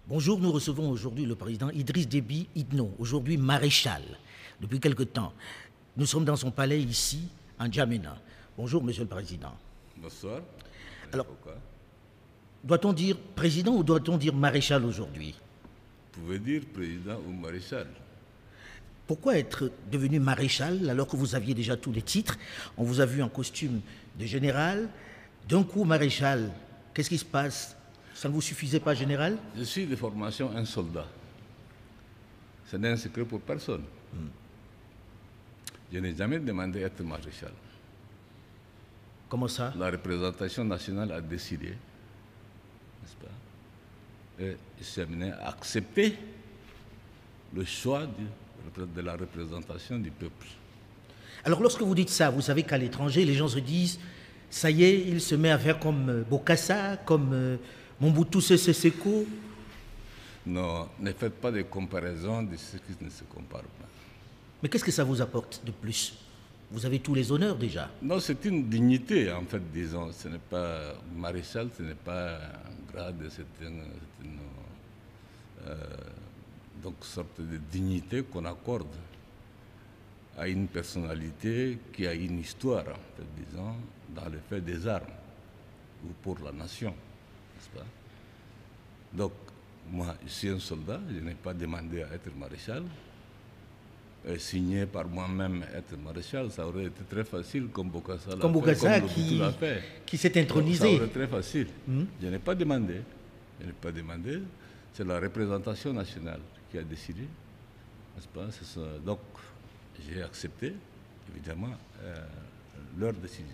Bonjour, nous recevons aujourd'hui le président Idriss Déby Itno, aujourd'hui maréchal, depuis quelque temps. Nous sommes dans son palais ici, en Djamena. Bonjour, monsieur le président. Bonsoir. Alors, Pourquoi? doit-on dire président ou doit-on dire maréchal aujourd'hui? Vous pouvez dire président ou maréchal. Pourquoi être devenu maréchal alors que vous aviez déjà tous les titres? On vous a vu en costume de général, d'un coup maréchal. Qu'est-ce qui se passe? Ça ne vous suffisait pas, général? Je suis de formation un soldat. Ce n'est un secret pour personne. Je n'ai jamais demandé à être maréchal. Comment ça? La représentation nationale a décidé, n'est-ce pas? Et je suis amené à accepter le choix de la représentation du peuple. Alors lorsque vous dites ça, vous savez qu'à l'étranger, les gens se disent, ça y est, il se met à faire comme Bokassa, comme Mobutu Sese Seko. Non, ne faites pas de comparaison de ce qui ne se compare pas. Mais qu'est-ce que ça vous apporte de plus? Vous avez tous les honneurs déjà. Non, c'est une dignité, en fait, disons. Ce n'est pas maréchal, ce n'est pas un grade, c'est une donc, sorte de dignité qu'on accorde à une personnalité qui a une histoire, en fait, disons, dans le fait des armes ou pour la nation, n'est-ce pas? Donc, moi, je suis un soldat, je n'ai pas demandé à être maréchal. Signé par moi-même être maréchal, ça aurait été très facile comme Bokassa l'a Comme fait, Bokassa comme Mobutu l'a fait. qui s'est intronisé. Ça aurait été très facile. Je n'ai pas demandé. Je n'ai pas demandé. C'est la représentation nationale qui a décidé, n'est-ce pas? Donc, j'ai accepté, évidemment, leur décision.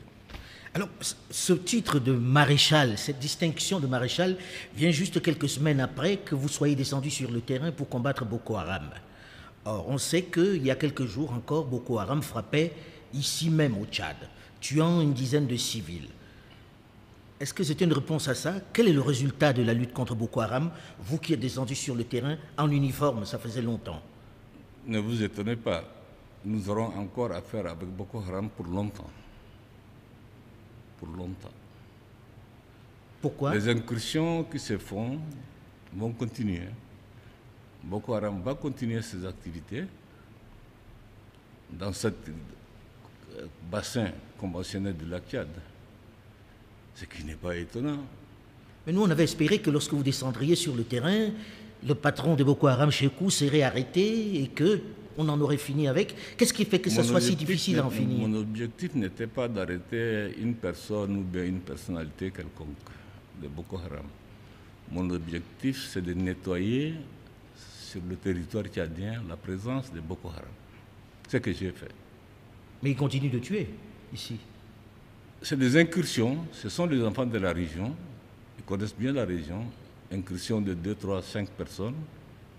Alors, ce titre de maréchal, cette distinction de maréchal, vient juste quelques semaines après que vous soyez descendu sur le terrain pour combattre Boko Haram. Or, on sait qu'il y a quelques jours encore, Boko Haram frappait ici même au Tchad, tuant une dizaine de civils. Est-ce que c'était une réponse à ça? Quel est le résultat de la lutte contre Boko Haram, vous qui êtes descendu sur le terrain en uniforme, ça faisait longtemps? Ne vous étonnez pas, nous aurons encore affaire avec Boko Haram pour longtemps. Pour longtemps. Pourquoi? Les incursions qui se font vont continuer. Boko Haram va continuer ses activités dans ce bassin conventionnel de la Tchad, ce qui n'est pas étonnant. Mais nous, on avait espéré que lorsque vous descendriez sur le terrain, le patron de Boko Haram, Chekou, serait arrêté et qu'on en aurait fini avec. Qu'est-ce qui fait que ça soit si difficile à en finir? Mon objectif n'était pas d'arrêter une personne ou bien une personnalité quelconque de Boko Haram. Mon objectif, c'est de nettoyer sur le territoire tchadien la présence de Boko Haram. C'est ce que j'ai fait. Mais ils continuent de tuer ici. C'est des incursions, ce sont les enfants de la région, ils connaissent bien la région, incursions de 2, 3, 5 personnes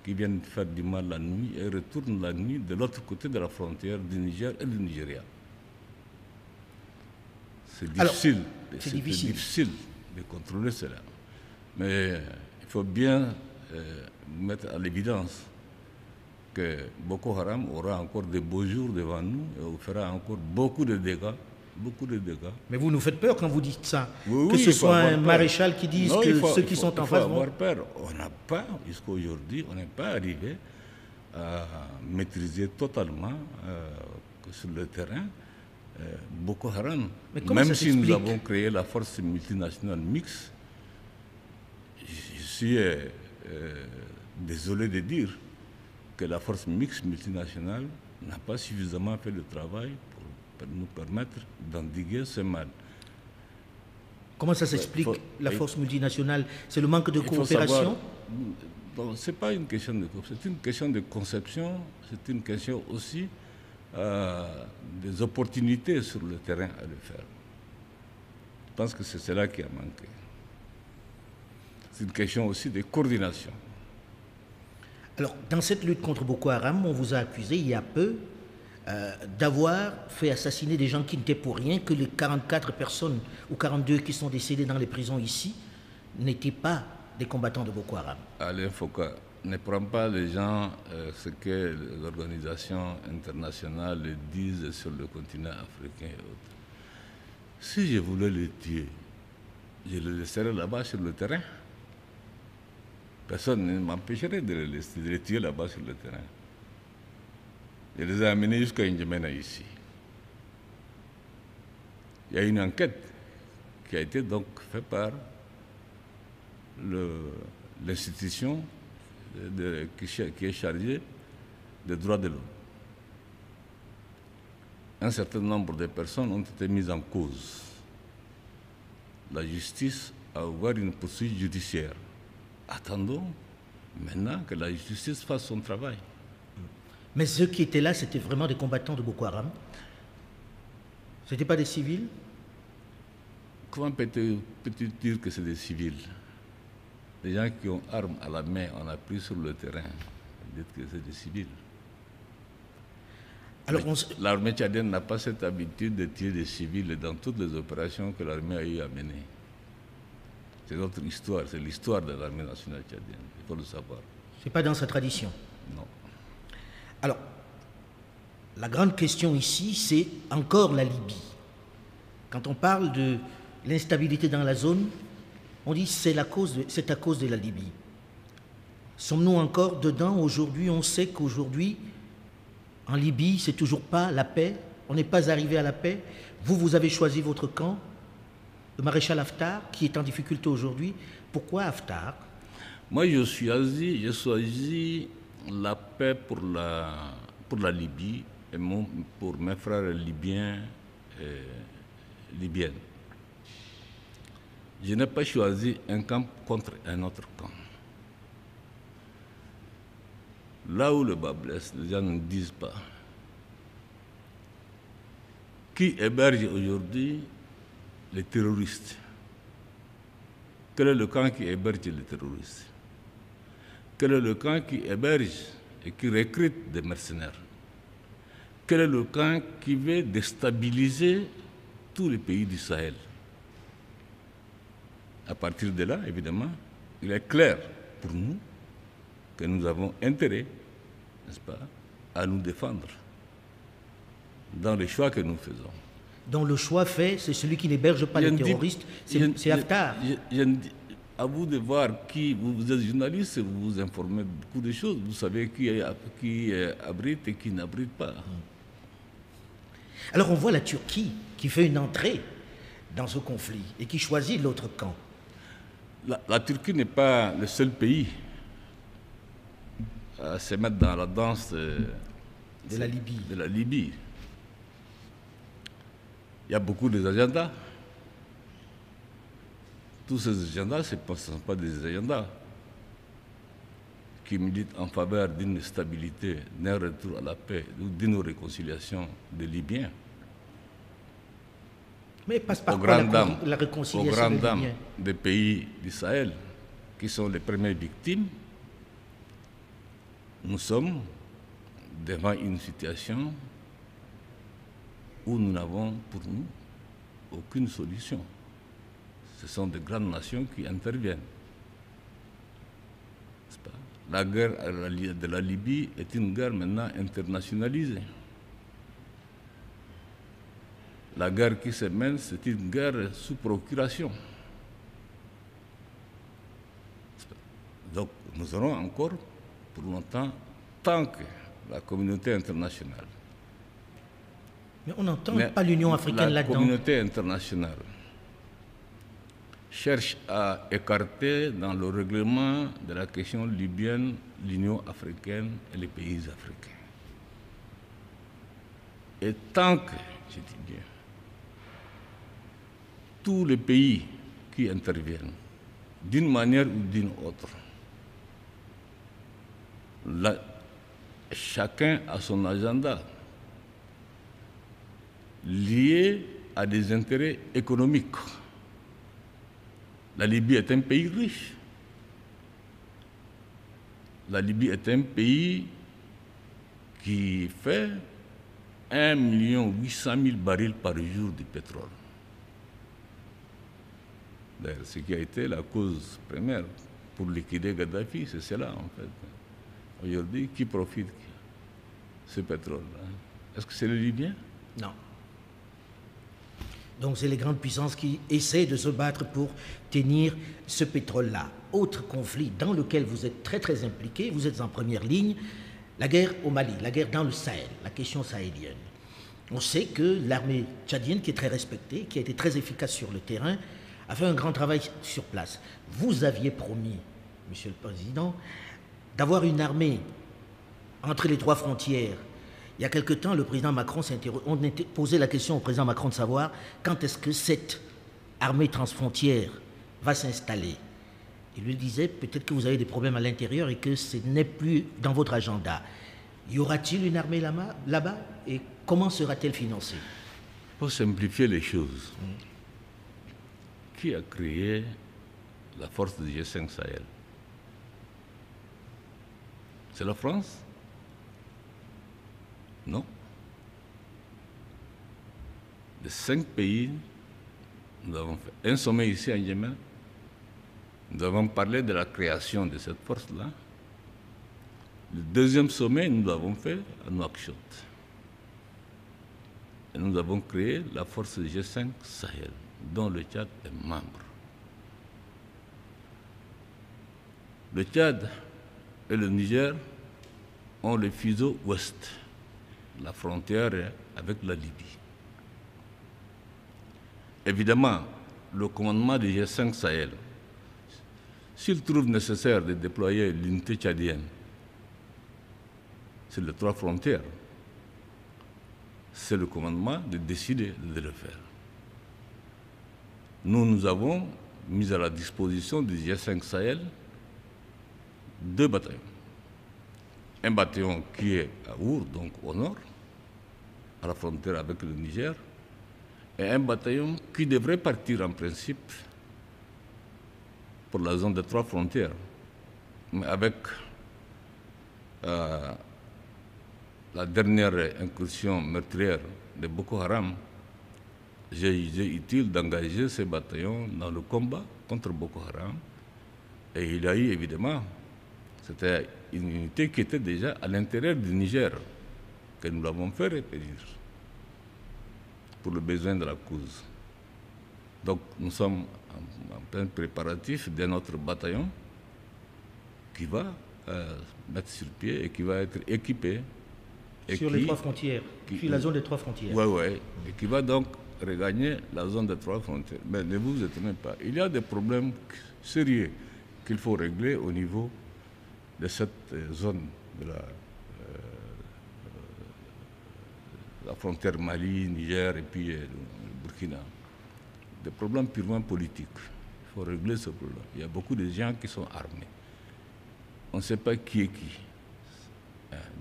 qui viennent faire du mal la nuit et retournent la nuit de l'autre côté de la frontière du Niger et du Nigeria. C'est difficile, difficile de contrôler cela. Mais il faut bien mettre à l'évidence que Boko Haram aura encore de beaux jours devant nous et fera encore beaucoup de dégâts. Beaucoup de dégâts. Mais vous nous faites peur quand vous dites ça. Oui, que ce soit un maréchal qui dise que ceux qui sont en face vont... avoir peur. On n'a pas, jusqu'à aujourd'hui, on n'est pas arrivé à maîtriser totalement sur le terrain Boko Haram. Même si nous avons créé la force multinationale mixte, je suis désolé de dire que la force mixte multinationale n'a pas suffisamment fait le travail pour nous permettre d'endiguer ce mal. Comment ça s'explique, la force multinationale? C'est le manque de coopération? Ce n'est pas une question de coopération, c'est une question de conception, c'est une question aussi des opportunités sur le terrain à le faire. Je pense que c'est cela qui a manqué. C'est une question aussi de coordination. Alors, dans cette lutte contre Boko Haram, on vous a accusé il y a peu d'avoir fait assassiner des gens qui n'étaient pour rien, que les 44 personnes ou 42 qui sont décédées dans les prisons ici n'étaient pas des combattants de Boko Haram. Alain Foucault, ne prends pas les gens ce que les organisations internationales disent sur le continent africain et autres. Si je voulais les tuer, je les laisserais là-bas sur le terrain. Personne ne m'empêcherait de les tuer là-bas sur le terrain. Je les ai amenés jusqu'à N'Djamena ici. Il y a une enquête qui a été donc faite par l'institution qui est chargée des droits de l'homme. Un certain nombre de personnes ont été mises en cause. La justice a ouvert une poursuite judiciaire. Attendons maintenant que la justice fasse son travail. Mais ceux qui étaient là, c'était vraiment des combattants de Boko Haram? Ce n'étaient pas des civils? Comment peux-tu dire que c'est des civils? Des gens qui ont armes à la main, on a pris sur le terrain, dites que c'est des civils. L'armée tchadienne n'a pas cette habitude de tuer des civils dans toutes les opérations que l'armée a eu à mener. C'est notre histoire, c'est l'histoire de l'armée nationale tchadienne, il faut le savoir. Ce n'est pas dans sa tradition? Non. Alors, la grande question ici, c'est encore la Libye. Quand on parle de l'instabilité dans la zone, on dit c'est à cause de la Libye. Sommes-nous encore dedans aujourd'hui? On sait qu'aujourd'hui, en Libye, c'est toujours pas la paix. On n'est pas arrivé à la paix. Vous avez choisi votre camp, le maréchal Haftar, qui est en difficulté aujourd'hui. Pourquoi Haftar? Moi, j'ai choisi la paix pour la Libye et pour mes frères libyens et libyennes. Je n'ai pas choisi un camp contre un autre camp. Là où le bas blesse, les gens ne disent pas. Qui héberge aujourd'hui les terroristes? Quel est le camp qui héberge les terroristes? Quel est le camp qui héberge et qui recrute des mercenaires? Quel est le camp qui veut déstabiliser tous les pays du Sahel? À partir de là, évidemment, il est clair pour nous que nous avons intérêt, n'est-ce pas, à nous défendre dans les choix que nous faisons. Donc le choix fait, c'est celui qui n'héberge pas les terroristes, c'est Haftar. À vous de voir qui, vous êtes journaliste, vous vous informez de beaucoup de choses, vous savez qui abrite et qui n'abrite pas. Alors on voit la Turquie qui fait une entrée dans ce conflit et qui choisit l'autre camp. La Turquie n'est pas le seul pays à se mettre dans la danse de la Libye. Il y a beaucoup d'agendas. Tous ces agendas, ce ne sont pas des agendas qui militent en faveur d'une stabilité, d'un retour à la paix, d'une réconciliation des Libyens. Mais passe par quoi la réconciliation aux grandes dames des pays du Sahel, qui sont les premières victimes, nous sommes devant une situation où nous n'avons pour nous aucune solution. Ce sont des grandes nations qui interviennent. La guerre de la Libye est une guerre maintenant internationalisée. La guerre qui se mène, c'est une guerre sous procuration. Donc nous aurons encore pour longtemps, tant que la communauté internationale. Mais on n'entend pas l'Union africaine là-dedans. La communauté internationale cherche à écarter dans le règlement de la question libyenne l'Union africaine et les pays africains. Et tant que, je dis bien, tous les pays qui interviennent, d'une manière ou d'une autre, chacun a son agenda lié à des intérêts économiques. La Libye est un pays riche. La Libye est un pays qui fait 1 800 000 barils par jour de pétrole. D'ailleurs, ce qui a été la cause première pour liquider Gaddafi, c'est cela en fait. Aujourd'hui, qui profite de ce pétrole? Est-ce que c'est les Libyens? Non. Donc c'est les grandes puissances qui essaient de se battre pour tenir ce pétrole-là. Autre conflit dans lequel vous êtes très très impliqué, vous êtes en première ligne, la guerre au Mali, la guerre dans le Sahel, la question sahélienne. On sait que l'armée tchadienne, qui est très respectée, qui a été très efficace sur le terrain, a fait un grand travail sur place. Vous aviez promis, Monsieur le Président, d'avoir une armée entre les trois frontières. Il y a quelque temps, le président Macron on a posé la question au président Macron de savoir quand est-ce que cette armée transfrontière va s'installer. Il lui disait peut-être que vous avez des problèmes à l'intérieur et que ce n'est plus dans votre agenda. Y aura-t-il une armée là-bas et comment sera-t-elle financée? Pour simplifier les choses, qui a créé la force de G5 Sahel? C'est la France? Non. Les 5 pays, nous avons fait un sommet ici en Yémen. Nous avons parlé de la création de cette force-là. Le deuxième sommet, nous l'avons fait à Nouakchott. Et nous avons créé la force G5 Sahel, dont le Tchad est membre. Le Tchad et le Niger ont le fuseau ouest. La frontière est avec la Libye. Évidemment, le commandement du G5 Sahel, s'il trouve nécessaire de déployer l'unité tchadienne sur les trois frontières, c'est le commandement de décider de le faire. Nous avons mis à la disposition du G5 Sahel 2 bataillons. Un bataillon qui est à Our, donc au nord, à la frontière avec le Niger, et un bataillon qui devrait partir en principe pour la zone des trois frontières, mais avec la dernière incursion meurtrière de Boko Haram, j'ai jugé utile d'engager ces bataillons dans le combat contre Boko Haram. Et il y a eu évidemment, c'était une unité qui était déjà à l'intérieur du Niger, que nous l'avons fait repérir pour le besoin de la cause. Donc nous sommes en plein préparatif de notre bataillon qui va mettre sur pied et qui va être équipé. Sur les trois frontières, puis la zone des trois frontières. Oui, et qui va donc regagner la zone des trois frontières. Mais ne vous étonnez pas, il y a des problèmes sérieux qu'il faut régler au niveau de cette zone de la frontière Mali, Niger et puis le Burkina. Des problèmes purement politiques. Il faut régler ce problème. Il y a beaucoup de gens qui sont armés. On ne sait pas qui est qui.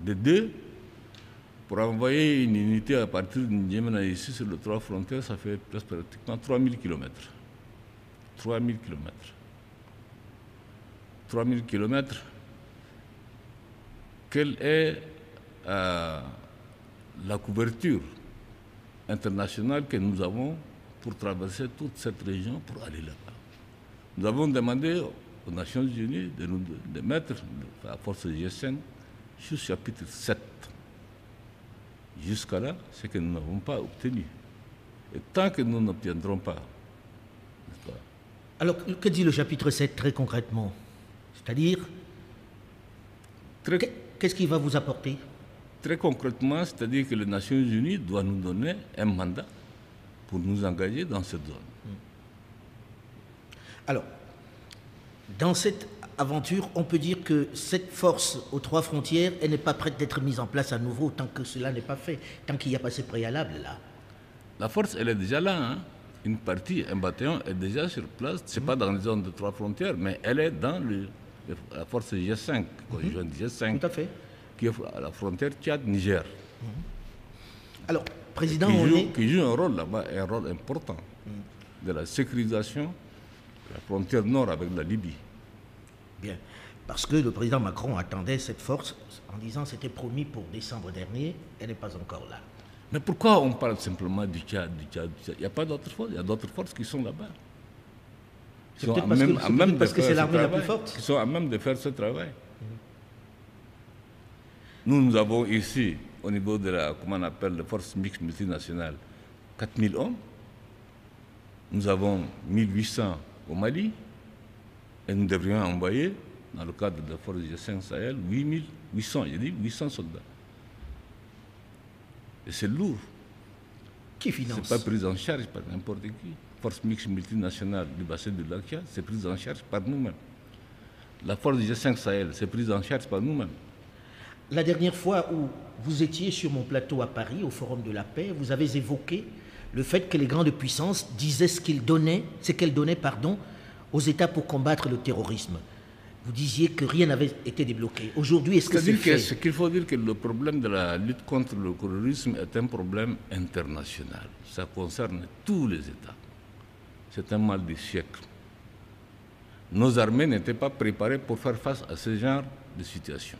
De deux, pour envoyer une unité à partir de N'Djamena ici sur les trois frontières, ça fait presque pratiquement 3000 km. 3000 km. 3000 km. Quelle est la couverture internationale que nous avons pour traverser toute cette région pour aller là-bas? Nous avons demandé aux Nations Unies de mettre la force G5 sur chapitre 7. Jusqu'à là, c'est que nous n'avons pas obtenu. Et tant que nous n'obtiendrons pas, n'est-ce pas? Alors, que dit le chapitre 7 très concrètement? C'est-à-dire, qu'est-ce qu'il va vous apporter? Très concrètement, c'est-à-dire que les Nations Unies doivent nous donner un mandat pour nous engager dans cette zone. Alors, dans cette aventure, on peut dire que cette force aux trois frontières, elle n'est pas prête d'être mise en place à nouveau tant que cela n'est pas fait, tant qu'il n'y a pas ces préalables là. La force, elle est déjà là. Hein? Une partie, un bataillon est déjà sur place. Ce n'est pas dans les zones de trois frontières, mais elle est dans la force G5, conjointe G5, tout à fait, qui est à la frontière Tchad-Niger. Alors, Président, qui joue un rôle là-bas, un rôle important de la sécurisation de la frontière nord avec la Libye. Bien, parce que le président Macron attendait cette force en disant c'était promis pour décembre dernier, elle n'est pas encore là. Mais pourquoi on parle simplement du Tchad, Il n'y a pas d'autres forces, il y a d'autres forces qui sont là-bas. C'est peut-être parce que c'est l'armée la plus forte. Qui sont à même de faire ce travail. Nous avons ici, au niveau de la, comment on appelle, la force mixte multinationale, 4000 hommes Nous avons 1800 au Mali et nous devrions envoyer, dans le cadre de la force G5 Sahel, 8800, j'ai dit 800 soldats. Et c'est lourd. Qui finance? Ce n'est pas pris en charge par n'importe qui. Force mixte multinationale du bassin de l'Akia, c'est pris en charge par nous-mêmes. La force G5 Sahel, c'est prise en charge par nous-mêmes. La dernière fois où vous étiez sur mon plateau à Paris, au Forum de la Paix, vous avez évoqué le fait que les grandes puissances disaient ce qu'elles donnaient, aux États pour combattre le terrorisme. Vous disiez que rien n'avait été débloqué. Aujourd'hui, est-ce que c'est fait? Ce qu'il faut dire que le problème de la lutte contre le terrorisme est un problème international. Ça concerne tous les États. C'est un mal du siècle. Nos armées n'étaient pas préparées pour faire face à ce genre de situation.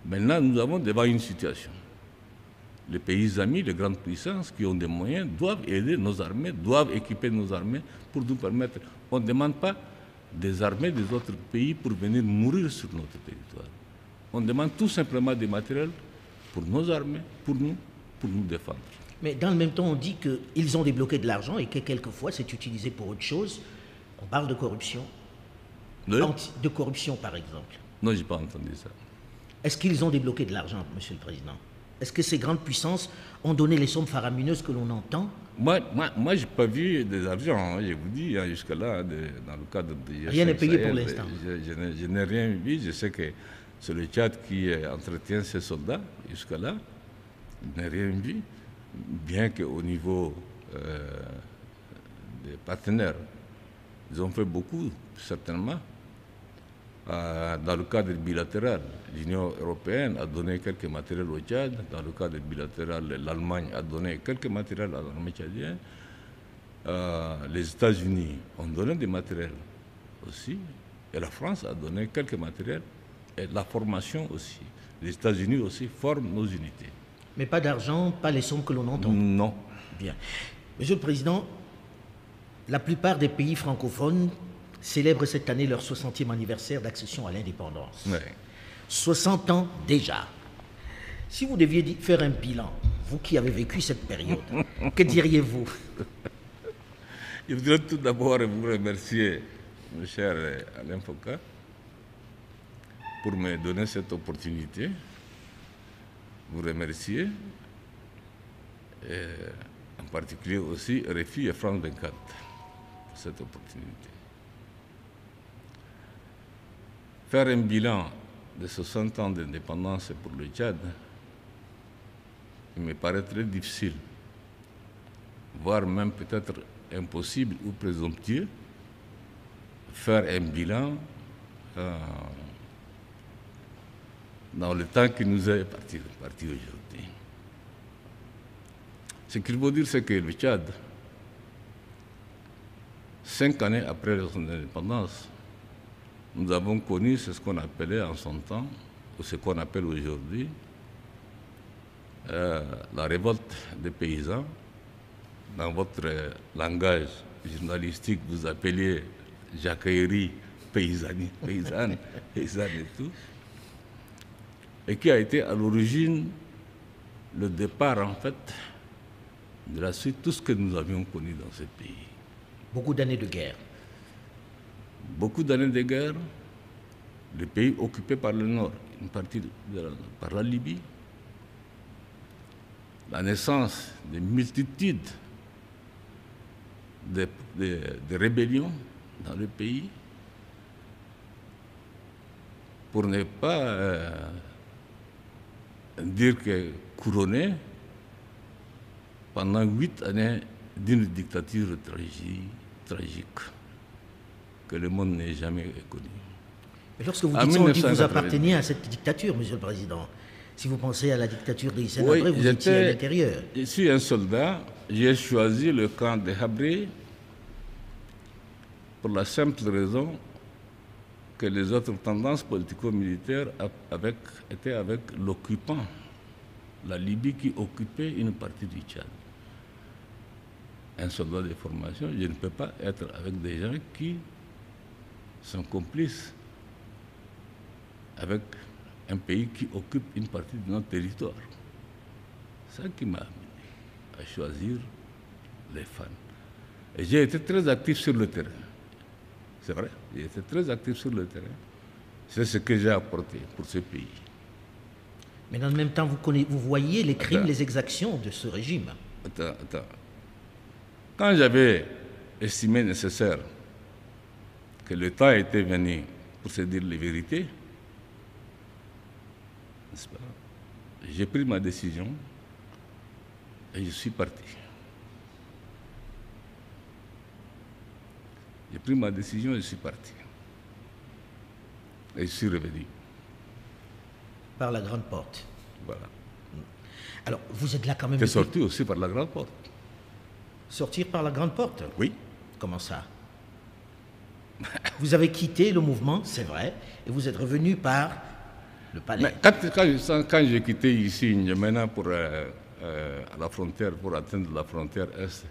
Maintenant, nous avons devant une situation. Les pays amis, les grandes puissances qui ont des moyens doivent aider nos armées, doivent équiper nos armées pour nous permettre. On ne demande pas des armées des autres pays pour venir mourir sur notre territoire. On demande tout simplement des matériels pour nos armées, pour nous défendre. Mais dans le même temps, on dit qu'ils ont débloqué de l'argent et que quelquefois c'est utilisé pour autre chose. On parle de corruption. De corruption, par exemple. Non, je n'ai pas entendu ça. Est-ce qu'ils ont débloqué de l'argent, Monsieur le Président? Est-ce que ces grandes puissances ont donné les sommes faramineuses que l'on entend? Moi je n'ai pas vu des argents, je vous dis, jusque-là, dans le cadre de... Rien n'est payé pour l'instant. Je n'ai rien vu. Je sais que c'est le Tchad qui entretient ses soldats, jusque-là. Je n'ai rien vu. Bien qu'au niveau des partenaires, ils ont fait beaucoup, certainement. Dans le cadre bilatéral, l'Union européenne a donné quelques matériels au Tchad. Dans le cadre bilatéral, l'Allemagne a donné quelques matériels à l'armée tchadienne. Les États-Unis ont donné des matériels aussi. Et la France a donné quelques matériels. Et la formation aussi. Les États-Unis aussi forment nos unités. Mais pas d'argent, pas les sommes que l'on entend? Non. Bien. Monsieur le Président, la plupart des pays francophones célèbrent cette année leur 60e anniversaire d'accession à l'indépendance. Oui. 60 ans déjà. Si vous deviez faire un bilan, vous qui avez vécu cette période, que diriez-vous? Je voudrais tout d'abord vous remercier, mon cher Alain Foka, pour me donner cette opportunité. Vous remercier, et en particulier aussi RFI et France 24 pour cette opportunité. Faire un bilan de 60 ans d'indépendance pour le Tchad, il me paraît très difficile, voire même peut-être impossible ou présomptueux, faire un bilan dans le temps qui nous est parti aujourd'hui. Ce qu'il faut dire, c'est que le Tchad, 5 années après son indépendance, nous avons connu ce qu'on appelait en son temps, ou ce qu'on appelle aujourd'hui, la révolte des paysans. Dans votre langage journalistique, vous appeliez jacquerie paysanne et tout, et qui a été à l'origine le départ, en fait, de la suite, tout ce que nous avions connu dans ce pays. Beaucoup d'années de guerre. Beaucoup d'années de guerre, le pays occupé par le Nord, une partie par la Libye, la naissance de multitudes de rébellions dans le pays, pour ne pas dire que couronné pendant 8 années d'une dictature tragique que le monde n'ait jamais connue. Et lorsque vous dites ça, on dit que vous appartenez à cette dictature, Monsieur le Président. Si vous pensez à la dictature de Hissène Habré, vous étiez à l'intérieur. Je suis un soldat, j'ai choisi le camp de Habré pour la simple raison que les autres tendances politico-militaires étaient avec l'occupant, la Libye qui occupait une partie du Tchad. Un soldat de formation, je ne peux pas être avec des gens qui sont complices avec un pays qui occupe une partie de notre territoire. C'est ça qui m'a amené à choisir les femmes. Et j'ai été très actif sur le terrain. C'est vrai, j'ai été très actif sur le terrain. C'est ce que j'ai apporté pour ce pays. Mais dans le même temps, vous voyez les crimes, les exactions de ce régime. Attends. Quand j'avais estimé nécessaire que le temps était venu pour se dire les vérités, n'est-ce pas, j'ai pris ma décision et je suis parti. J'ai pris ma décision et je suis parti. Et je suis revenu. Par la grande porte. Voilà. Alors, vous êtes là quand même... Tu es sorti aussi par la grande porte. Sortir par la grande porte? Oui. Comment ça? Vous avez quitté le mouvement, c'est vrai, et vous êtes revenu par le palais. Mais quand j'ai quitté ici, maintenant pour à la frontière, pour atteindre la frontière Est,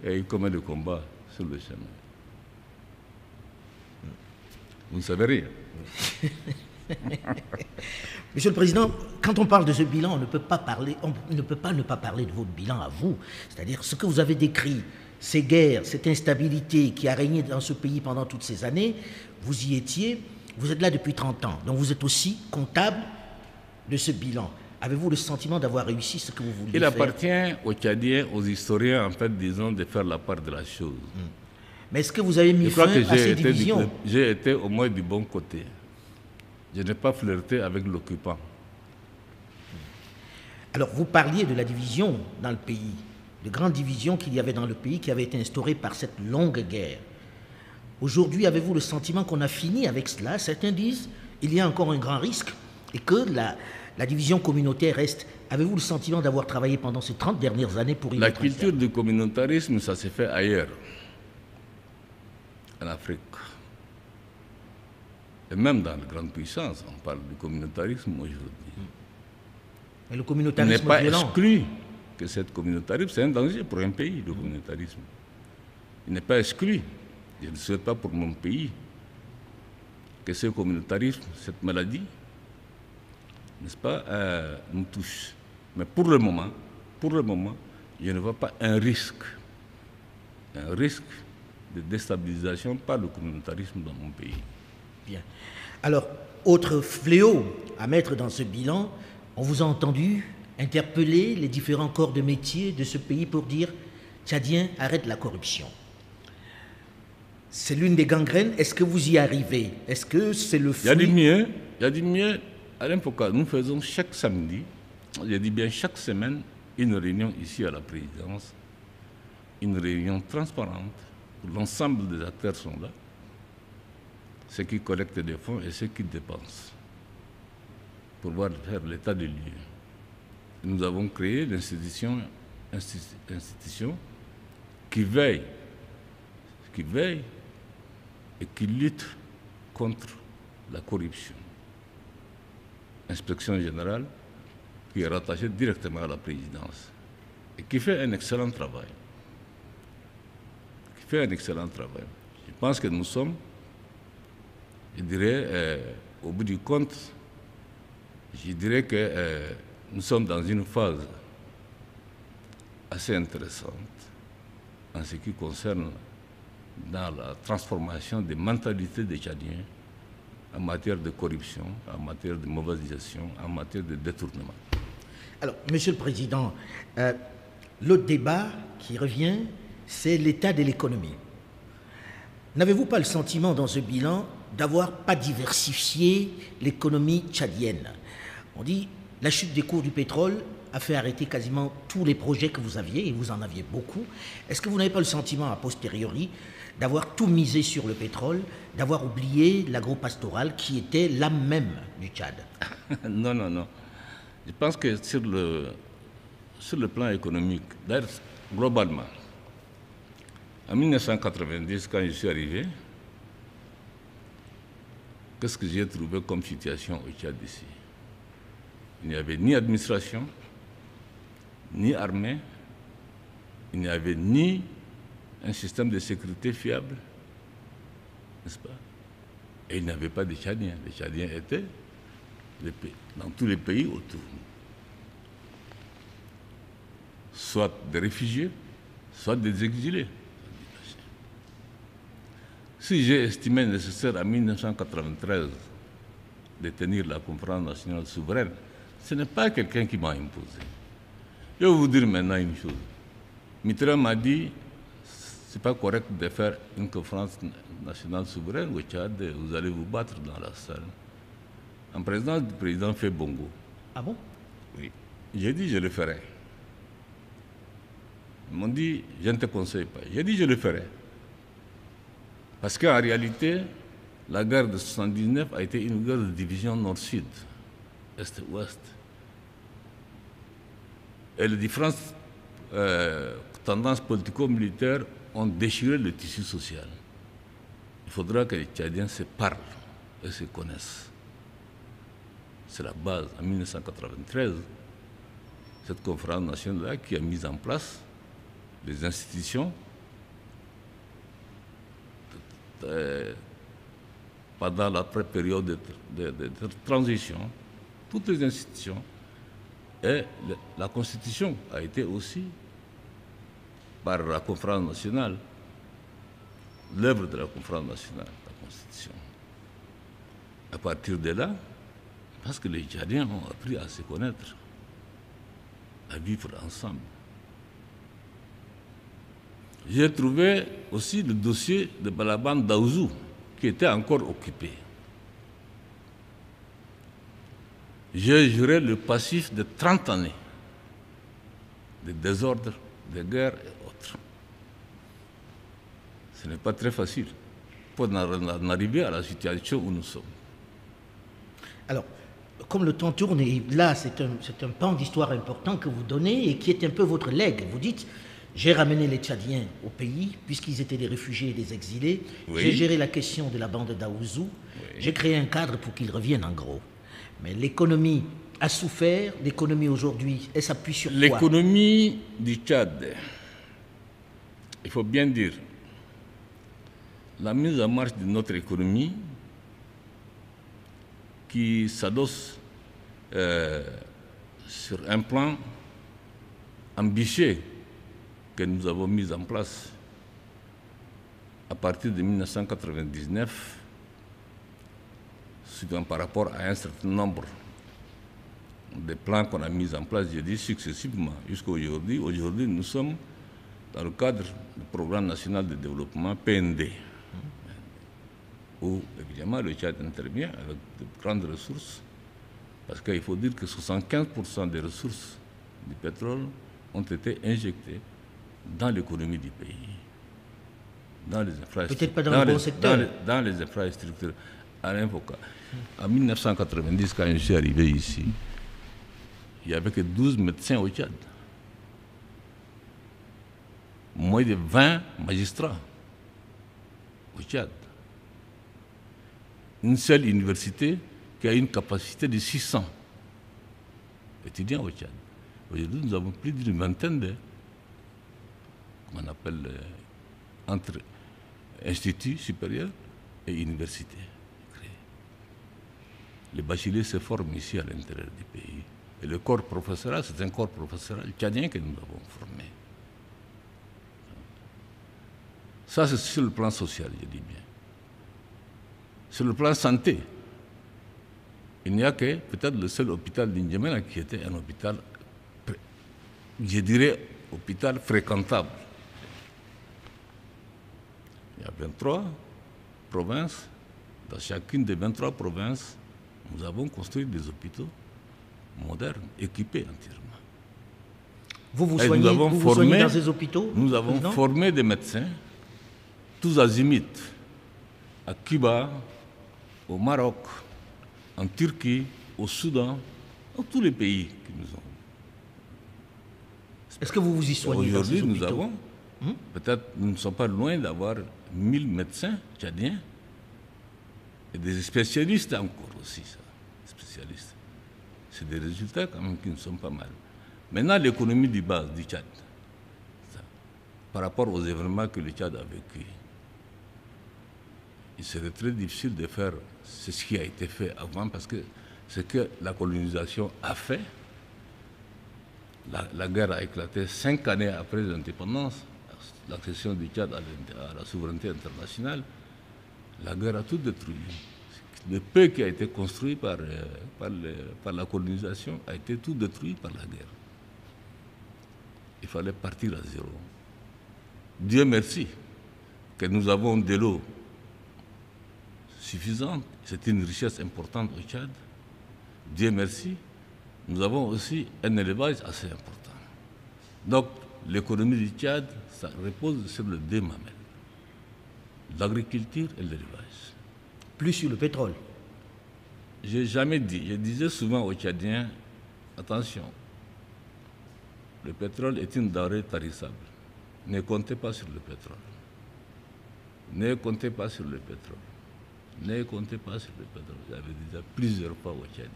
il y a eu combien de combats sur le chemin? Vous ne savez rien. Monsieur le Président, quand on parle de ce bilan, on ne peut pas ne pas parler de votre bilan à vous. C'est-à-dire ce que vous avez décrit, ces guerres, cette instabilité qui a régné dans ce pays pendant toutes ces années, vous y étiez, vous êtes là depuis 30 ans, donc vous êtes aussi comptable de ce bilan. Avez-vous le sentiment d'avoir réussi ce que vous vouliez faire? Il appartient aux Tchadiens, aux historiens, en fait, disons, de faire la part de la chose. Mais est-ce que vous avez mis fin à ces divisions? J'ai été au moins du bon côté. Je n'ai pas flirté avec l'occupant. Alors, vous parliez de la division dans le pays, de grandes divisions qu'il y avait dans le pays qui avaient été instaurées par cette longue guerre. Aujourd'hui, avez-vous le sentiment qu'on a fini avec cela? Certains disent qu'il y a encore un grand risque et que la division communautaire reste. Avez-vous le sentiment d'avoir travaillé pendant ces 30 dernières années pour y La mettre un culture terme? du communautarisme, ça s'est fait ailleurs, en Afrique. Et même dans les grandes puissances, on parle du communautarisme aujourd'hui. Et le Il communautarisme n'est pas violent. exclu que ce communautarisme, c'est un danger pour un pays, le communautarisme. Il n'est pas exclu. Je ne souhaite pas pour mon pays que ce communautarisme, cette maladie, n'est-ce pas, nous touche. Mais pour le moment, je ne vois pas un risque de déstabilisation par le communautarisme dans mon pays. Bien. Alors, autre fléau à mettre dans ce bilan, on vous a entendu interpeller les différents corps de métier de ce pays pour dire « Tchadiens, arrête la corruption ». C'est l'une des gangrènes. Est-ce que vous y arrivez? Est-ce que c'est le fruit? Il y a du mieux. Alain Foka, nous faisons chaque samedi, je dis bien chaque semaine, une réunion ici à la présidence, une réunion transparente où l'ensemble des acteurs sont là, ceux qui collectent des fonds et ceux qui dépensent, pour voir faire l'état des lieux. Nous avons créé l'institution qui veille et qui lutte contre la corruption. Inspection générale qui est rattachée directement à la présidence et qui fait un excellent travail. Je pense que nous sommes, je dirais, au bout du compte, je dirais que nous sommes dans une phase assez intéressante en ce qui concerne dans la transformation des mentalités des Tchadiens en matière de corruption, en matière de mauvaise gestion, en matière de détournement. Alors, Monsieur le Président, l'autre débat qui revient, c'est l'état de l'économie. N'avez-vous pas le sentiment dans ce bilan d'avoir pas diversifié l'économie tchadienne? On dit la chute des cours du pétrole a fait arrêter quasiment tous les projets que vous aviez, et vous en aviez beaucoup. Est-ce que vous n'avez pas le sentiment, a posteriori, d'avoir tout misé sur le pétrole, d'avoir oublié l'agro-pastoral qui était l'âme même du Tchad? Non. Je pense que sur le plan économique, d'ailleurs, globalement, en 1990, quand je suis arrivé, qu'est-ce que j'ai trouvé comme situation au Tchad ici? Il n'y avait ni administration, ni armée, il n'y avait ni un système de sécurité fiable, n'est-ce pas? Et il n'y avait pas de Tchadiens. Les Tchadiens étaient dans tous les pays autour. Soit des réfugiés, soit des exilés. Si j'ai estimé nécessaire en 1993 de tenir la conférence nationale souveraine, ce n'est pas quelqu'un qui m'a imposé. Je vais vous dire maintenant une chose. Mitterrand m'a dit, ce n'est pas correct de faire une conférence nationale souveraine au Tchad, vous allez vous battre dans la salle. En présence du président fait Bongo. Ah bon? Oui. J'ai dit, je le ferai. Ils m'ont dit, je ne te conseille pas. J'ai dit, je le ferai. Parce qu'en réalité, la guerre de 1979 a été une guerre de division nord-sud, est-ouest. Et les différentes tendances politico-militaires ont déchiré le tissu social. Il faudra que les Tchadiens se parlent et se connaissent. C'est la base. En 1993, cette conférence nationale qui a mis en place des institutions pendant la période de transition, toutes les institutions. Et la Constitution a été aussi, par la conférence nationale, l'œuvre de la conférence nationale, la Constitution. À partir de là, parce que les Tchadiens ont appris à se connaître, à vivre ensemble. J'ai trouvé aussi le dossier de Balaban Daouzou, qui était encore occupé. J'ai juré le passif de 30 années de désordre, de guerre et autres. Ce n'est pas très facile pour en arriver à la situation où nous sommes. Alors, comme le temps tourne, et là c'est un pan d'histoire important que vous donnez et qui est un peu votre legs. Vous dites, j'ai ramené les Tchadiens au pays, puisqu'ils étaient des réfugiés et des exilés. Oui. J'ai géré la question de la bande d'Aouzou. Oui. J'ai créé un cadre pour qu'ils reviennent en gros. Mais l'économie a souffert. L'économie aujourd'hui, elle s'appuie sur quoi? L'économie du Tchad, il faut bien dire, la mise en marche de notre économie qui s'adosse sur un plan ambitieux que nous avons mis en place à partir de 1999, par rapport à un certain nombre de plans qu'on a mis en place, j'ai dit successivement, jusqu'à aujourd'hui. Aujourd'hui, nous sommes dans le cadre du Programme national de développement, PND, où évidemment le Tchad intervient avec de grandes ressources, parce qu'il faut dire que 75% des ressources du pétrole ont été injectées dans l'économie du pays, dans les infrastructures. Peut-être pas dans le bon secteur. Dans les infrastructures. Alain Foucault. En 1990, quand je suis arrivé ici, il n'y avait que 12 médecins au Tchad. Moins de 20 magistrats au Tchad. Une seule université qui a une capacité de 600 étudiants au Tchad. Aujourd'hui, nous avons plus d'une vingtaine de, qu'on appelle entre instituts supérieurs et universités. Les bacheliers se forment ici à l'intérieur du pays. Et le corps professoral, c'est un corps professoral tchadien que nous avons formé. Ça, c'est sur le plan social, je dis bien. Sur le plan santé, il n'y a que peut-être le seul hôpital d'Injamena qui était un hôpital, je dirais, hôpital fréquentable. Il y a 23 provinces. Dans chacune des 23 provinces, nous avons construit des hôpitaux modernes, équipés entièrement. Vous soignez dans ces hôpitaux? Nous avons formé des médecins, tous azimuts, à Cuba, au Maroc, en Turquie, au Soudan, dans tous les pays qui nous ont. Est-ce que vous vous y soignez dans ces hôpitaux? Aujourd'hui, nous avons, peut-être, nous ne sommes pas loin d'avoir 1000 médecins tchadiens et des spécialistes encore aussi, ça. Spécialistes. C'est des résultats quand même qui ne sont pas mal. Maintenant, l'économie du base du Tchad, ça, par rapport aux événements que le Tchad a vécu, il serait très difficile de faire ce qui a été fait avant, parce que ce que la colonisation a fait, la guerre a éclaté 5 années après l'indépendance, l'accession du Tchad à la souveraineté internationale. La guerre a tout détruit. Le peu qui a été construit par la colonisation a été tout détruit par la guerre. Il fallait partir à zéro. Dieu merci que nous avons de l'eau suffisante. C'est une richesse importante au Tchad. Dieu merci, nous avons aussi un élevage assez important. Donc, l'économie du Tchad, ça repose sur les deux mamelles. L'agriculture et l'élevage. Plus sur le pétrole. Je n'ai jamais dit, je disais souvent aux Tchadiens, attention, le pétrole est une denrée tarissable. Ne comptez pas sur le pétrole. Ne comptez pas sur le pétrole. Ne comptez pas sur le pétrole. J'avais dit ça plusieurs fois aux Tchadiens.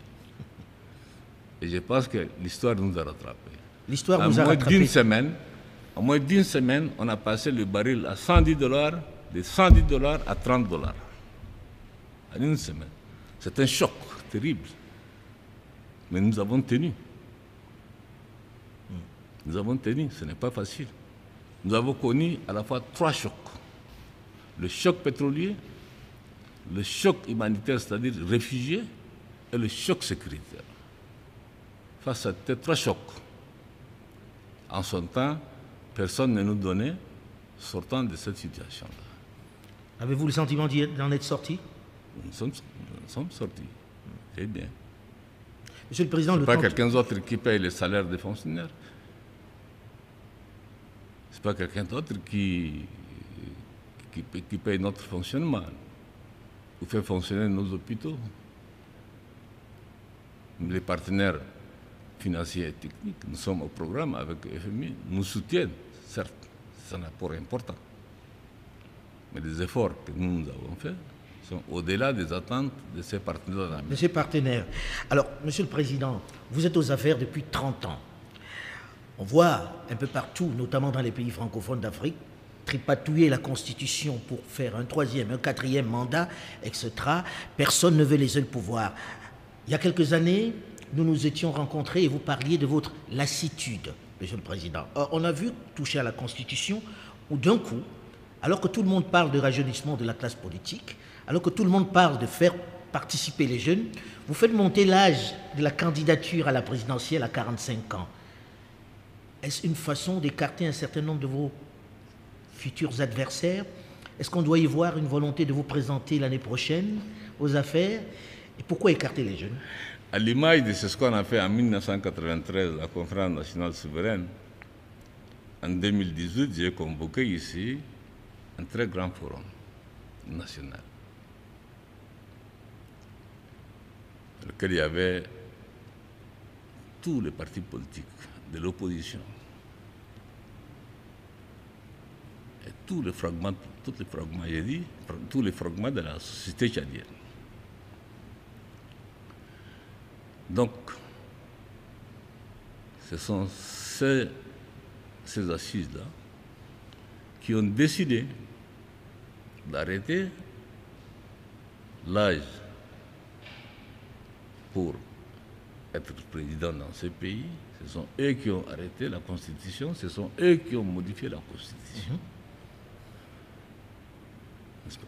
Et je pense que l'histoire nous a rattrapés. L'histoire nous a rattrapés. En moins d'une semaine, on a passé le baril à $110, de $110 à $30. En une semaine. C'est un choc terrible. Mais nous avons tenu. Nous avons tenu, ce n'est pas facile. Nous avons connu à la fois 3 chocs. Le choc pétrolier, le choc humanitaire, c'est-à-dire réfugiés, et le choc sécuritaire. Face à ces 3 chocs, en son temps, personne ne nous donnait sortant de cette situation-là. Avez-vous le sentiment d'en être sorti? Nous sommes sortis. C'est bien. Monsieur le Président, ce n'est pas quelqu'un d'autre qui paye les salaires des fonctionnaires. Ce n'est pas quelqu'un d'autre qui paye notre fonctionnement, ou fait fonctionner nos hôpitaux. Les partenaires financiers et techniques, nous sommes au programme avec le FMI, nous soutiennent, certes, c'est un apport important. Mais les efforts que nous avons faits sont au-delà des attentes de ces partenaires. De ces partenaires. Alors, Monsieur le Président, vous êtes aux affaires depuis 30 ans. On voit un peu partout, notamment dans les pays francophones d'Afrique, tripatouiller la Constitution pour faire un 3e, un 4e mandat, etc. Personne ne veut les seuls pouvoirs. Il y a quelques années, nous nous étions rencontrés et vous parliez de votre lassitude, Monsieur le Président. Or, on a vu toucher à la Constitution où d'un coup, alors que tout le monde parle de rajeunissement de la classe politique, alors que tout le monde parle de faire participer les jeunes, vous faites monter l'âge de la candidature à la présidentielle à 45 ans. Est-ce une façon d'écarter un certain nombre de vos futurs adversaires? Est-ce qu'on doit y voir une volonté de vous présenter l'année prochaine aux affaires? Et pourquoi écarter les jeunes? À l'image de ce qu'on a fait en 1993, la conférence nationale souveraine, en 2018, j'ai convoqué ici un très grand forum national, dans lequel il y avait tous les partis politiques de l'opposition et tous les fragments, j'ai dit, tous les fragments de la société tchadienne. Donc, ce sont ces assises-là qui ont décidé d'arrêter l'âge pour être président dans ce pays. Ce sont eux qui ont arrêté la Constitution, ce sont eux qui ont modifié la Constitution. N'est-ce pas?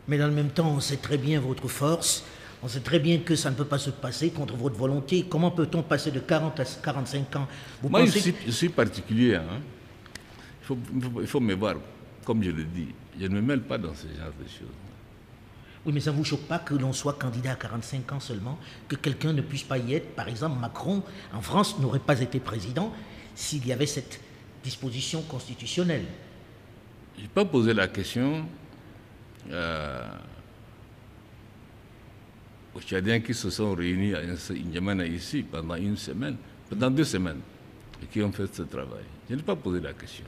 Mais dans le même temps, on sait très bien votre force, on sait très bien que ça ne peut pas se passer contre votre volonté. Comment peut-on passer de 40 à 45 ans? Moi, je suis particulier. Hein? Il faut me voir, comme je le dis. Je ne me mêle pas dans ce genre de choses. Oui, mais ça ne vous choque pas que l'on soit candidat à 45 ans seulement, que quelqu'un ne puisse pas y être? Par exemple, Macron, en France, n'aurait pas été président s'il y avait cette disposition constitutionnelle. Je n'ai pas posé la question aux Tchadiens qui se sont réunis à N'Djamena ici pendant 1 semaine, pendant 2 semaines, et qui ont fait ce travail. Je n'ai pas posé la question.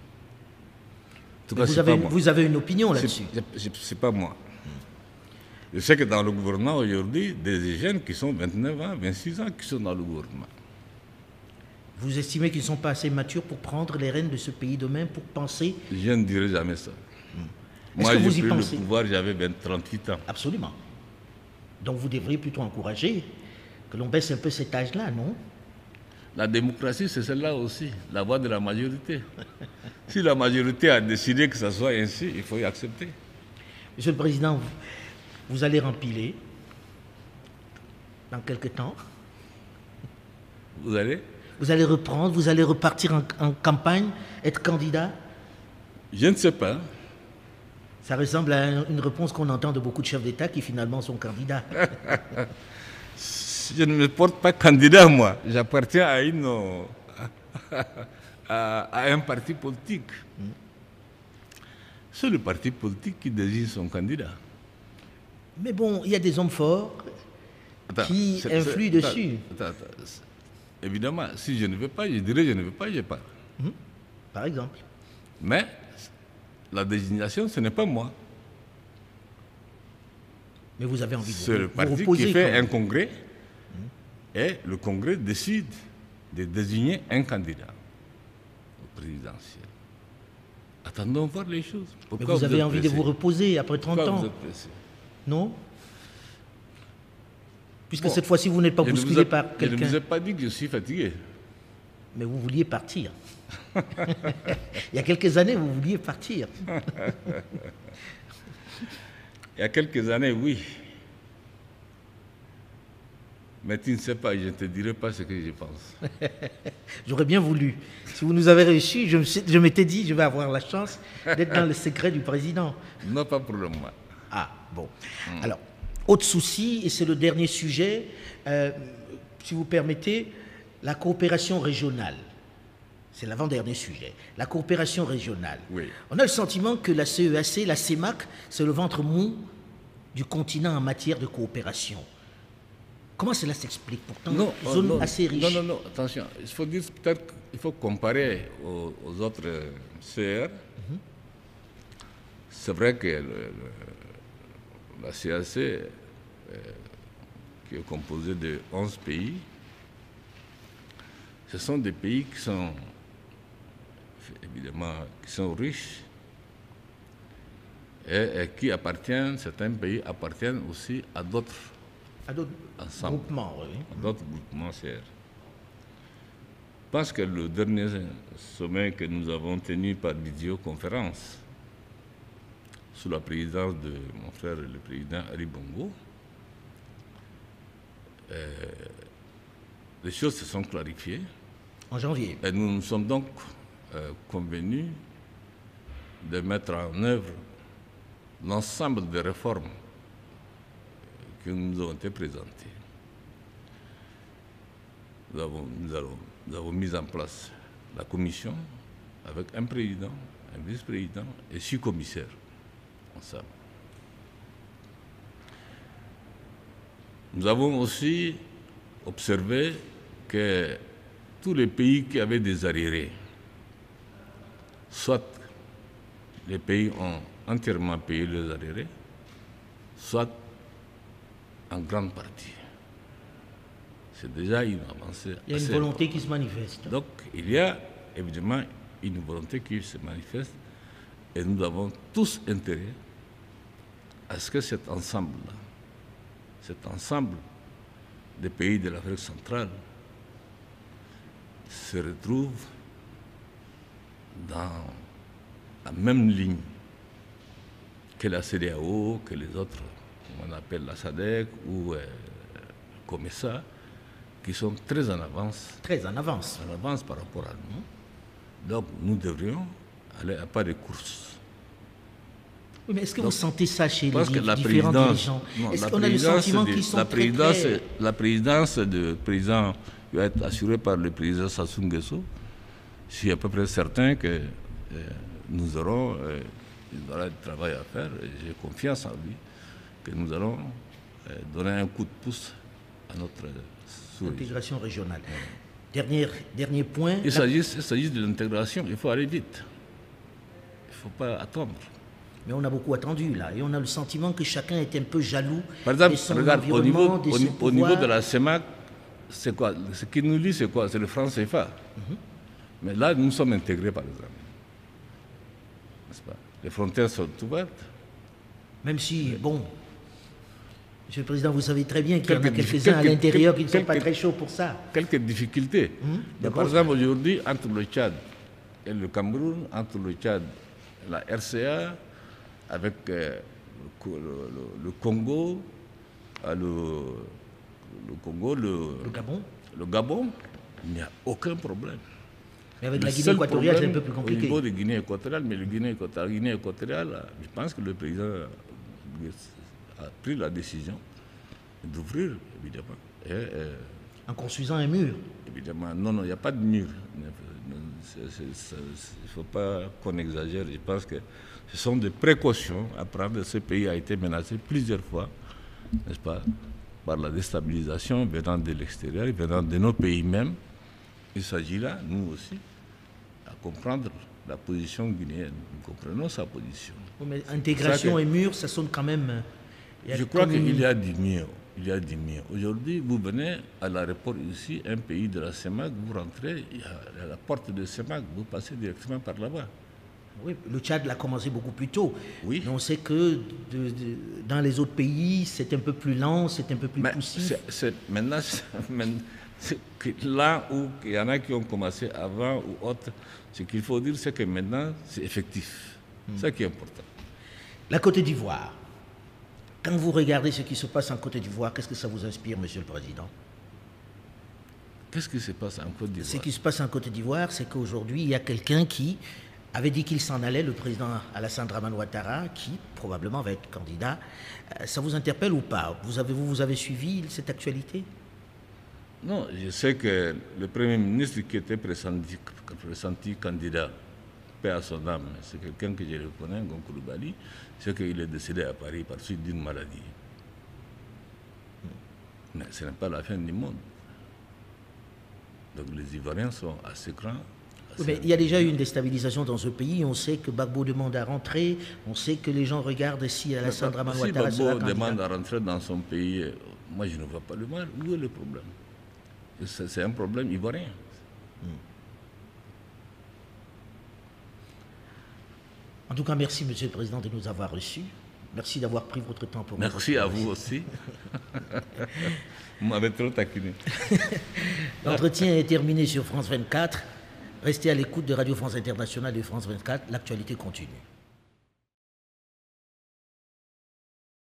En tout cas, vous avez une opinion là-dessus? Ce n'est pas moi. Je sais que dans le gouvernement aujourd'hui, des jeunes qui sont 29 ans, 26 ans, qui sont dans le gouvernement. Vous estimez qu'ils ne sont pas assez matures pour prendre les rênes de ce pays demain, pour penser? Je ne dirai jamais ça. Moi, j'ai pris le pouvoir, j'avais 38 ans. Absolument. Donc vous devriez plutôt encourager que l'on baisse un peu cet âge-là, non? La démocratie, c'est celle-là aussi, la voix de la majorité. Si la majorité a décidé que ça soit ainsi, il faut y accepter. Monsieur le Président, vous allez rempiler dans quelques temps. Vous allez? Vous allez reprendre, vous allez repartir en campagne, être candidat? Je ne sais pas. Ça ressemble à une réponse qu'on entend de beaucoup de chefs d'État qui finalement sont candidats. Je ne me porte pas candidat, moi. J'appartiens à un parti politique. C'est le parti politique qui désigne son candidat. Mais bon, il y a des hommes forts qui influent dessus. Évidemment, si je ne veux pas, je dirais je ne veux pas, je pars. Par exemple. Mais la désignation, ce n'est pas moi. Mais vous avez envie de C'est le parti qui fait un congrès et le congrès décide de désigner un candidat au présidentiel. Attendons voir les choses. Pourquoi mais vous avez envie pressé de vous reposer après 30 Pourquoi ans? Vous êtes pressé? Non? Puisque cette fois-ci, vous n'êtes pas bousculé par quelqu'un. Je ne vous ai pas dit que je suis fatigué. Mais vous vouliez partir. Il y a quelques années, vous vouliez partir. Il y a quelques années, oui. Mais tu ne sais pas, je ne te dirai pas ce que je pense. J'aurais bien voulu. Si vous nous avez réussi, je m'étais dit, je vais avoir la chance d'être dans le secret du président. Non, pas pour le moment. Ah, bon. Alors, autre souci, et c'est le dernier sujet, si vous permettez, la coopération régionale. C'est l'avant-dernier sujet. La coopération régionale. Oui. On a le sentiment que la CEAC, la CEMAC, c'est le ventre mou du continent en matière de coopération. Comment cela s'explique? Pourtant, zone assez riche. Non, attention. Il faut dire peut-être qu'il faut comparer aux autres CR. C'est vrai que la CAC, qui est composée de 11 pays, ce sont des pays qui sont évidemment riches et qui appartiennent, certains pays appartiennent aussi à d'autres groupements. Oui. D'autres groupements CR. Je pense que le dernier sommet que nous avons tenu par vidéoconférence, sous la présidence de mon frère, le président Ali Bongo, les choses se sont clarifiées. En janvier. Et nous nous sommes donc convenus de mettre en œuvre l'ensemble des réformes qui nous ont été présentées. Nous avons mis en place la commission avec un président, un vice-président et 6 commissaires ensemble. Nous avons aussi observé que tous les pays qui avaient des arriérés, soit les pays ont entièrement payé les arriérés, soit en grande partie. C'est déjà une avancée. Il y a une volonté qui se manifeste. Donc, il y a évidemment une volonté qui se manifeste et nous avons tous intérêt à ce que cet ensemble-là, cet ensemble des pays de l'Afrique centrale se retrouve dans la même ligne que la CEDEAO, que les autres, on appelle la SADC ou COMESA, qui sont très en avance. Très en avance. En avance par rapport à nous. Donc nous devrions aller à pas de course. Oui, mais est-ce que vous sentez ça chez les différents dirigeants? Est-ce qu'on a le sentiment qu'ils sont très... La présidence du président va être assurée par le président Sassou Nguesso. Je suis à peu près certain que nous aurons du travail à faire. J'ai confiance en lui que nous allons donner un coup de pouce à notre intégration régionale. Dernier point. Il s'agit de l'intégration, il faut aller vite. Il ne faut pas attendre. Mais on a beaucoup attendu là, et on a le sentiment que chacun est un peu jaloux. Par exemple, regarde, au niveau de la CEMAC, c'est quoi? Ce qui nous lie, c'est quoi? C'est le franc CFA. Mais là, nous sommes intégrés, par exemple. N'est-ce pas? Les frontières sont ouvertes. Même si, bon, Monsieur le Président, vous savez très bien qu'il y en a quelques-uns à l'intérieur qui ne sont pas très chauds pour ça. Quelques difficultés. Par exemple, aujourd'hui, entre le Tchad et le Cameroun, entre le Tchad et la RCA, avec le Congo, le Gabon, il n'y a aucun problème. Mais avec la Guinée équatoriale, c'est un peu plus Au compliqué. niveau de Guinée équatoriale, mais la Guinée équatoriale, je pense que le président a pris la décision d'ouvrir, évidemment. En construisant un mur. Évidemment, non, il n'y a pas de mur. Il ne faut pas qu'on exagère. Je pense que ce sont des précautions à prendre. Ce pays a été menacé plusieurs fois, n'est-ce pas, par la déstabilisation venant de l'extérieur, venant de nos pays même. Il s'agit là, nous aussi, à comprendre la position guinéenne. Nous comprenons sa position. Oui, mais intégration et mur, ça sonne quand même... Je crois qu'il y a du mieux. Il y a du mieux. Aujourd'hui, vous venez à l'aéroport ici, un pays de la CEMAC, vous rentrez, il y a la porte de CEMAC, vous passez directement par là-bas. Oui, le Tchad l'a commencé beaucoup plus tôt. Oui. Mais on sait que dans les autres pays, c'est un peu plus lent, c'est un peu plus poussif. Maintenant, là où il y en a qui ont commencé avant ou autre, ce qu'il faut dire, c'est que maintenant, c'est effectif. C'est ça qui est important. La Côte d'Ivoire. Quand vous regardez ce qui se passe en Côte d'Ivoire, qu'est-ce que ça vous inspire, Monsieur le Président? Qu'est-ce qui se passe en Côte d'Ivoire? Ce qui se passe en Côte d'Ivoire, c'est qu'aujourd'hui, il y a quelqu'un qui avait dit qu'il s'en allait, le président Alassane Dramane Ouattara, qui probablement va être candidat. Ça vous interpelle ou pas? Vous avez suivi cette actualité? Non, je sais que le Premier ministre qui était pressenti candidat, paix à son âme, c'est quelqu'un que je reconnais, Goncourt Bali, c'est qu'il est décédé à Paris par suite d'une maladie. Mais ce n'est pas la fin du monde. Donc les Ivoiriens sont assez grands. Oui, mais il y a déjà eu une déstabilisation dans ce pays. On sait que Gbagbo demande à rentrer. On sait que les gens regardent si Alassane Dramane Ouattara sera candidat. Si Gbagbo demande à rentrer dans son pays, moi je ne vois pas le mal. Où est le problème? C'est un problème ivoirien. En tout cas, merci, Monsieur le Président, de nous avoir reçus. Merci d'avoir pris votre temps pour nous. Merci à vous aussi. Vous m'avez trop taquiné. L'entretien est terminé sur France 24. Restez à l'écoute de Radio France Internationale et France 24. L'actualité continue.